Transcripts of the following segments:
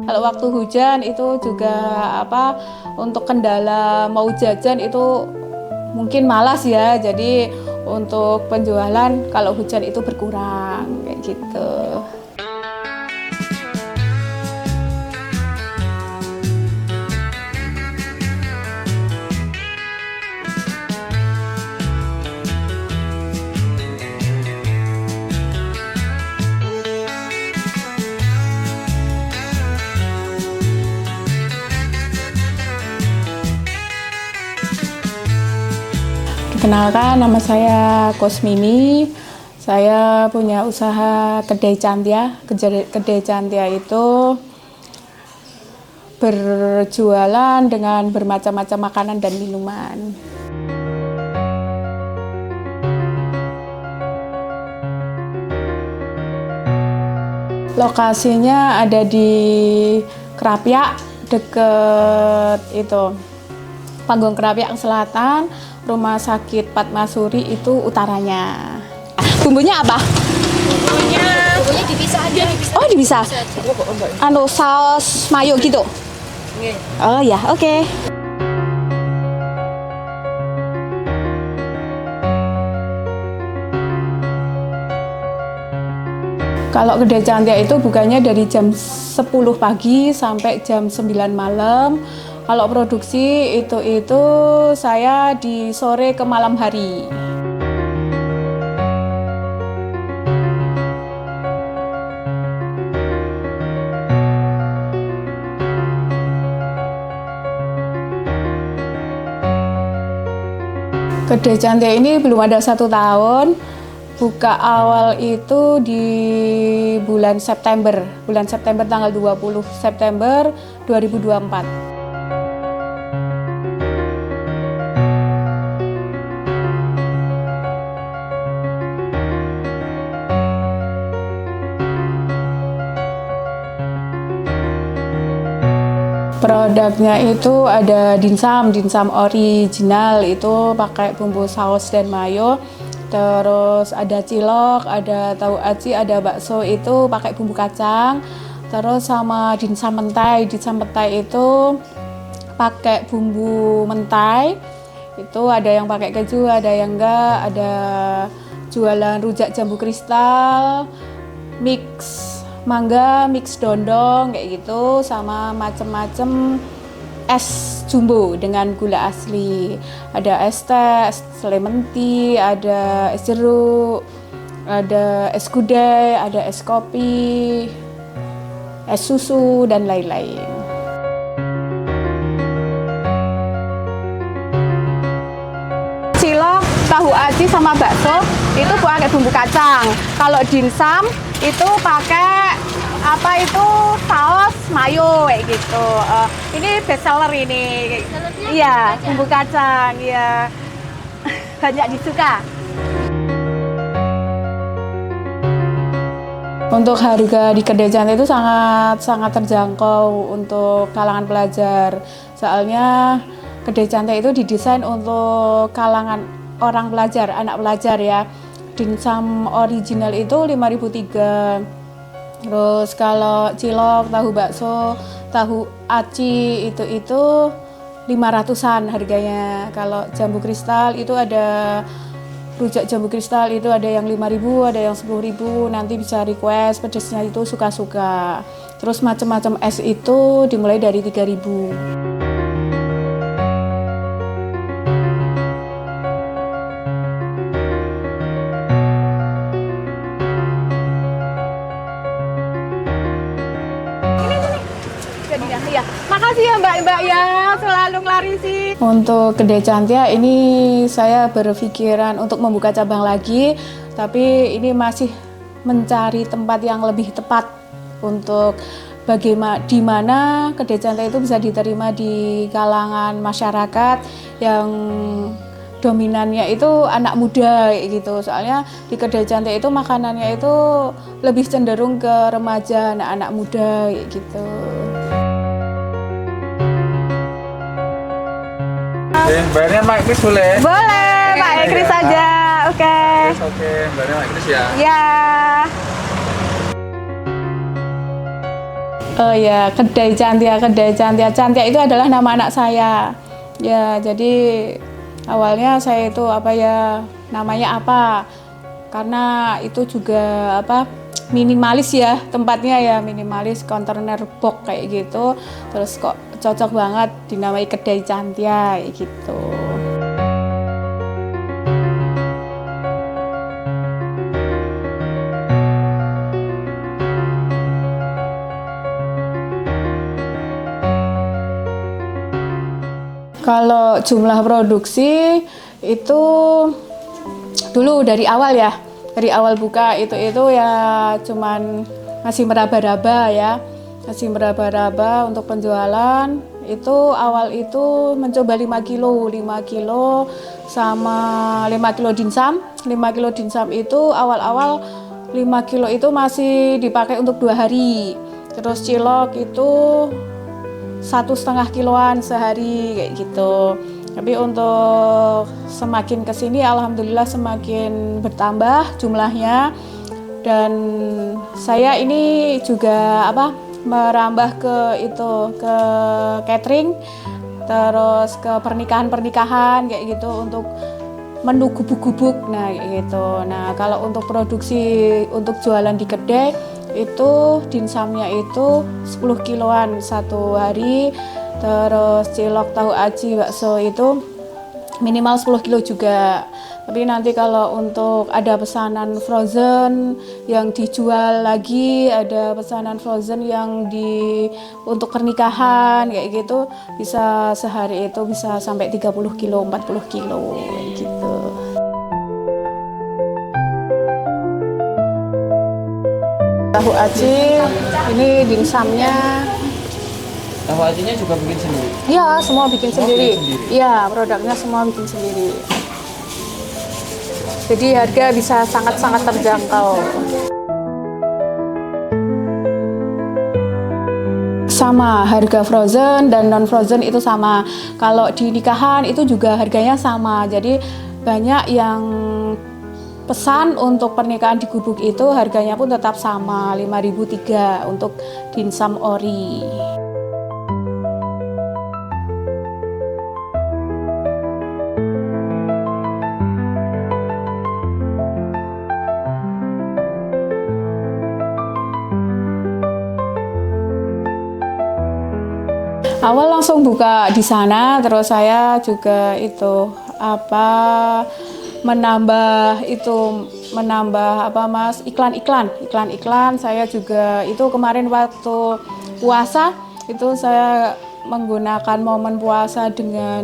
Kalau waktu hujan itu juga untuk kendala mau jajan itu mungkin malas ya. Jadi untuk penjualan kalau hujan itu berkurang kayak gitu. Kenalkan, nama saya Kosmini. Saya punya usaha Kedai Cantia. Kedai Cantia itu berjualan dengan bermacam-macam makanan dan minuman. Lokasinya ada di Krapyak, deket itu Panggung Krapyak Selatan. Rumah Sakit Padmasuri itu utaranya. Bumbunya apa? Bumbunya dipisah aja. Oh, dipisah. Saus mayo gitu. Oh ya, oke. Kalau Kedai Cantia itu bukanya dari jam 10 pagi sampai jam 9 malam. Kalau produksi itu saya di sore ke malam hari. Kedai Cantia ini belum ada 1 tahun. Buka awal itu di bulan September tanggal 20 September 2024. Produknya itu ada dimsum original itu pakai bumbu saus dan mayo. Terus ada cilok, ada tahu aci, ada bakso itu pakai bumbu kacang. Terus sama dimsum mentai itu pakai bumbu mentai. Itu ada yang pakai keju, ada yang enggak, ada jualan rujak jambu kristal, mix mangga, mix dondong kayak gitu, sama macem-macem es jumbo dengan gula asli. Ada es teh, es lemon tea, ada es jeruk, ada es gudai, ada es kopi, es susu dan lain-lain. Cilok, tahu aci sama bakso itu pakai bumbu kacang. Kalau dimsum itu pakai saus mayo kayak gitu. Ini best seller ini. Iya, bumbu kacang, iya. Banyak disuka. Untuk harga di Kedai Cantia itu sangat terjangkau untuk kalangan pelajar. Soalnya Kedai Cantia itu didesain untuk kalangan orang pelajar, anak pelajar ya. Dimsum original itu 5.003. Terus kalau cilok, tahu bakso, tahu aci itu 500-an harganya. Kalau jambu kristal itu ada rujak jambu kristal itu ada yang 5.000, ada yang 10.000. Nanti bisa request pedesnya itu suka-suka. Terus macam-macam es itu dimulai dari 3.000. Ya, makasih ya Mbak ya, selalu ngelarisi. Untuk Kedai Cantia ini saya berpikiran untuk membuka cabang lagi, tapi ini masih mencari tempat yang lebih tepat untuk di mana Kedai Cantia itu bisa diterima di kalangan masyarakat yang dominannya itu anak muda gitu. Soalnya di Kedai Cantia itu makanannya itu lebih cenderung ke remaja, anak-anak muda gitu. Bayarnya Pak Kris boleh? Boleh, Pak Kris saja. Oke. Oke, bayarnya Pak Kris ya? Ya. Oh ya, Kedai Cantia, Kedai Cantia. Cantia itu adalah nama anak saya. Ya, jadi awalnya saya itu namanya apa? Karena itu juga minimalis ya, tempatnya ya minimalis, kontainer box kayak gitu. Terus kok cocok banget dinamai Kedai Cantia kayak gitu. Kalau jumlah produksi itu dulu dari awal ya, dari awal buka itu ya cuman masih meraba-raba ya, masih meraba-raba untuk penjualan. Itu awal itu mencoba 5 kilo sama 5 kilo dimsum. 5 kilo dimsum itu awal-awal 5 kilo itu masih dipakai untuk 2 hari. Terus cilok itu 1,5 kiloan sehari kayak gitu. Tapi untuk semakin kesini alhamdulillah semakin bertambah jumlahnya, dan saya ini juga merambah ke catering, terus ke pernikahan kayak gitu untuk menu gubuk-gubuk kayak gitu. Nah, kalau untuk produksi untuk jualan di kedai itu dimsumnya itu 10 kiloan satu hari, terus cilok, tahu aci, bakso itu minimal 10 kilo juga. Tapi nanti kalau untuk ada pesanan frozen yang dijual lagi, ada pesanan frozen yang untuk pernikahan kayak gitu, bisa sehari itu bisa sampai 30 kilo, 40 kilo kayak gitu. Tahu aci, ini dimsumnya. Tahu acinya juga bikin sendiri? Iya, semua bikin sendiri. Bikin sendiri? Iya, produknya semua bikin sendiri. Jadi harga bisa sangat-sangat terjangkau. Sama, harga frozen dan non frozen itu sama. Kalau di nikahan itu juga harganya sama. Jadi banyak yang pesan untuk pernikahan di gubuk itu harganya pun tetap sama, 5.003 untuk dimsum ori. Awal langsung buka di sana, terus saya juga menambah iklan. Saya juga itu kemarin waktu puasa itu saya menggunakan momen puasa dengan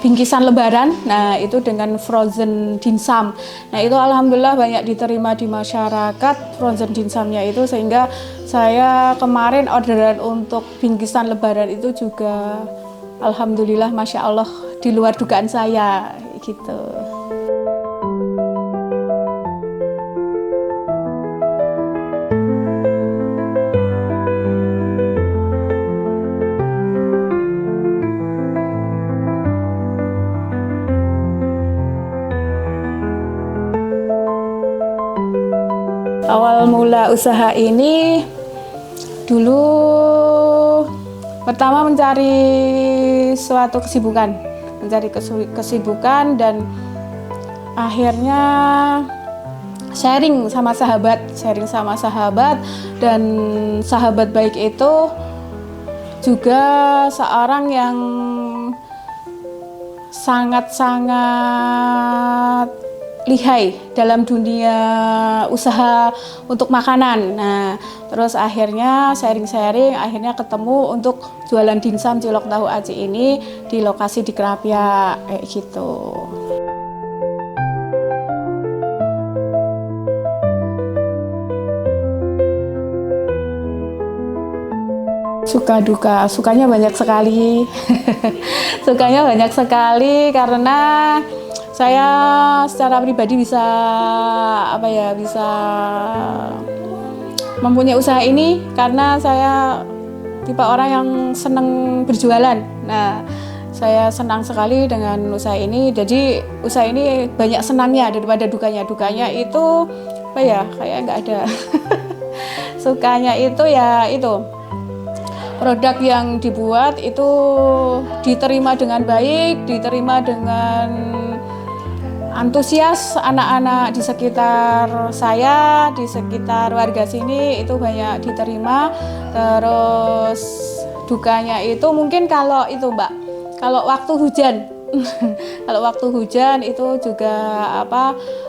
bingkisan lebaran. Nah, itu dengan frozen dimsum. Nah, itu alhamdulillah banyak diterima di masyarakat frozen dimsumnya itu, sehingga saya kemarin orderan untuk bingkisan lebaran itu juga alhamdulillah masya Allah di luar dugaan saya gitu. Awal mula usaha ini dulu pertama mencari suatu kesibukan, dan akhirnya sharing sama sahabat, dan sahabat baik itu juga seorang yang sangat-sangat lihai dalam dunia usaha untuk makanan. Nah, terus akhirnya sharing-sharing, akhirnya ketemu untuk jualan dimsum cilok tahu aci ini di lokasi di Krapia kayak gitu. Suka duka, sukanya banyak sekali. Sukanya banyak sekali karena saya secara pribadi bisa mempunyai usaha ini karena saya tipe orang yang senang berjualan. Nah, saya senang sekali dengan usaha ini. Jadi usaha ini banyak senangnya daripada dukanya. Dukanya itu kayak nggak ada. sukanya itu ya itu produk yang dibuat itu diterima dengan baik, diterima dengan antusias anak-anak di sekitar saya, di sekitar warga sini itu banyak diterima. Terus dukanya itu mungkin kalau itu Mbak, kalau waktu hujan. Kalau waktu hujan itu juga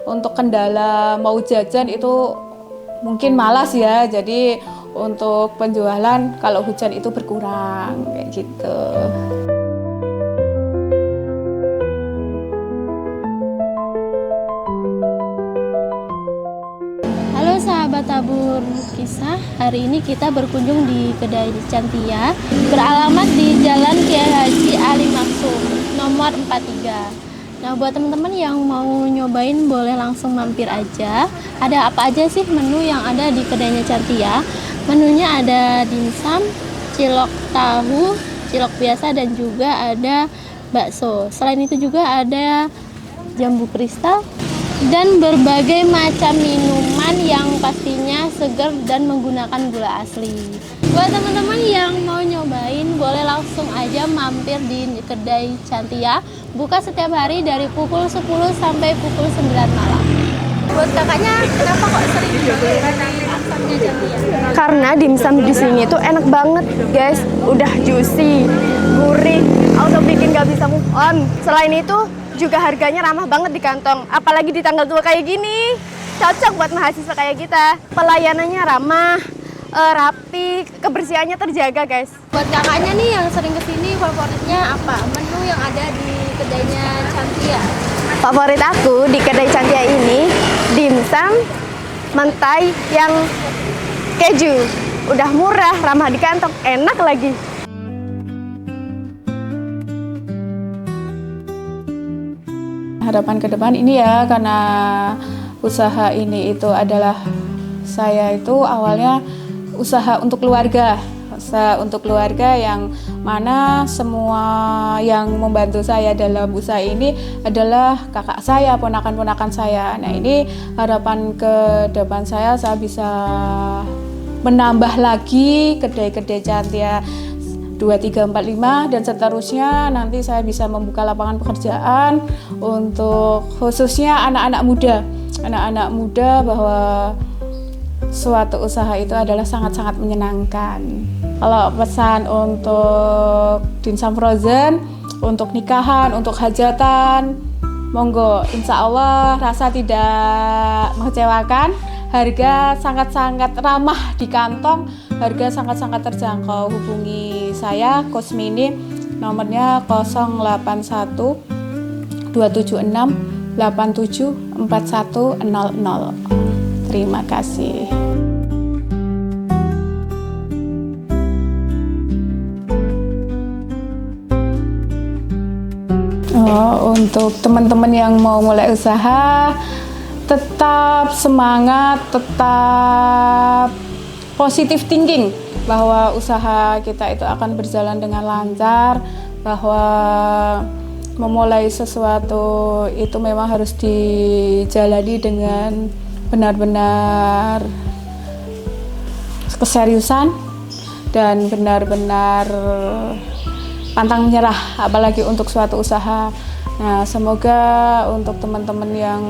untuk kendala mau jajan itu mungkin malas ya. Jadi untuk penjualan kalau hujan itu berkurang kayak gitu. Halo sahabat Tabur Kisah, hari ini kita berkunjung di kedai Cantia beralamat di Jalan Kiai Haji Ali Maksum nomor 43. Nah, buat teman-teman yang mau nyobain boleh langsung mampir aja. Ada apa aja sih menu yang ada di kedainya Cantia? Menunya ada dimsum, cilok tahu, cilok biasa, dan juga ada bakso. Selain itu juga ada jambu kristal dan berbagai macam minuman yang pastinya segar dan menggunakan gula asli. Buat teman-teman yang mau nyobain boleh langsung aja mampir di kedai Cantia. Buka setiap hari dari pukul 10 sampai pukul 9 malam. Buat kakaknya, kenapa kok sering dimsumnya Cantia? Karena dimsum di sini tuh enak banget guys, udah juicy, gurih, auto bikin gak bisa move on. Selain itu juga harganya ramah banget di kantong, apalagi di tanggal tua kayak gini, cocok buat mahasiswa kayak kita. Pelayanannya ramah, rapi, kebersihannya terjaga guys. Buat kakaknya nih yang sering kesini, favoritnya apa? Menu yang ada di kedainya Cantia. Favorit aku di kedai Cantia ini dimsum mentai yang keju, udah murah, ramah di kantong, enak lagi. Harapan ke depan ini ya, karena usaha ini itu adalah saya itu awalnya usaha untuk keluarga. Usaha untuk keluarga yang mana semua yang membantu saya dalam usaha ini adalah kakak saya, ponakan-ponakan saya. Nah, ini harapan ke depan saya bisa menambah lagi kedai-kedai Cantia 2, 3, 4, 5 dan seterusnya. Nanti saya bisa membuka lapangan pekerjaan untuk khususnya anak-anak muda bahwa suatu usaha itu adalah sangat-sangat menyenangkan. Kalau pesan untuk dimsum frozen, untuk nikahan, untuk hajatan, monggo, insya Allah rasa tidak mengecewakan. Harga sangat-sangat ramah di kantong, harga sangat-sangat terjangkau. Hubungi saya, Kusmini, nomornya 081 276 87 4100. Terima kasih. Untuk teman-teman yang mau mulai usaha, tetap semangat, tetap positive thinking bahwa usaha kita itu akan berjalan dengan lancar, bahwa memulai sesuatu itu memang harus dijalani dengan benar-benar keseriusan dan benar-benar pantang menyerah, apalagi untuk suatu usaha. Nah, semoga untuk teman-teman yang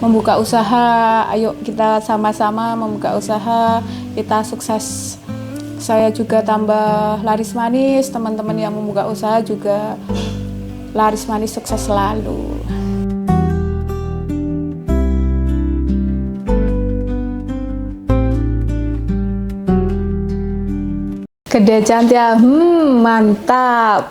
membuka usaha, ayo kita sama-sama membuka usaha, kita sukses. Saya juga tambah laris manis, teman-teman yang membuka usaha juga laris manis, sukses selalu. Kedai Cantia, mantap.